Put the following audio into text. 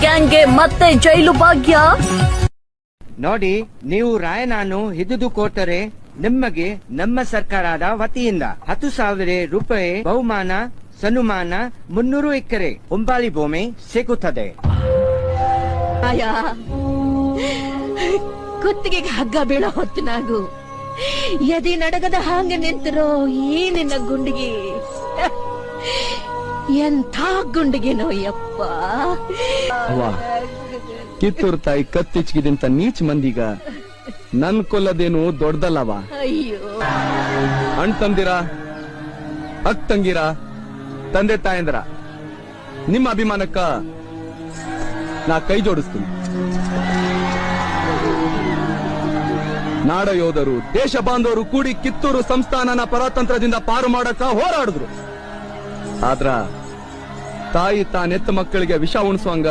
ಗ್ಯಾಂಗ್ಗೆ ಮತ್ತೆ ಜೈಲು ಭಾಗ್ಯ. ನೋಡಿ, ನೀವು ರಾಯನನ್ನು ಹಿಡಿದುಕೊಟ್ಟರೆ ನಿಮಗೆ ನಮ್ಮ ಸರ್ಕಾರದ ವತಿಯಿಂದ 10,000 ರೂಪಾಯಿ ಬಹುಮಾನ, ಸನ್ಮಾನ, 300 ಎಕರೆ ಹೊಂಬಾಳಿ ಭೂಮಿ ಸಿಗುತ್ತದೆ. ಕುತ್ತಿಗೆಗೆ ಹಗ್ಗ ಬೀಳೋ ಹೊತ್ತಿನಾಗು ಎದೆ ನಡಗದ ಹಾಂಗೆ ನಿಂತಿರೋ ಈ ನಿನ್ನ ಗುಂಡಿಗೆ ಎಂಥ ಗುಂಡಿಗೆನೋ ಯಪ್ಪ. ಕಿತ್ತೂರು ತಾಯಿ ಕತ್ತಿಚ್ಗಿದಂತ ನೀಚ್ ಮಂದಿಗ ನನ್ ಕೊಲ್ಲದೇನು ದೊಡ್ಡದಲ್ಲವ. ಅಯ್ಯೋ ಅಣ್ಣ ತಂದಿರ, ಅಕ್ ತಂಗಿರ, ತಂದೆ ತಾಯಂದ್ರ, ನಿಮ್ಮ ಅಭಿಮಾನಕ್ಕ ನಾ ಕೈ ಜೋಡಿಸ್ತೀನಿ. ನಾಡ ಯೋಧರು, ದೇಶ ಬಾಂಧವರು ಕೂಡಿ ಕಿತ್ತೂರು ಸಂಸ್ಥಾನನ ಪರತಂತ್ರದಿಂದ ಪಾರು ಮಾಡಕ ಹೋರಾಡಿದ್ರು. ಆದ್ರ ತಾಯಿ ತಾನೆತ್ತ ಮಕ್ಕಳಿಗೆ ವಿಷ ಉಣಿಸುವಂಗ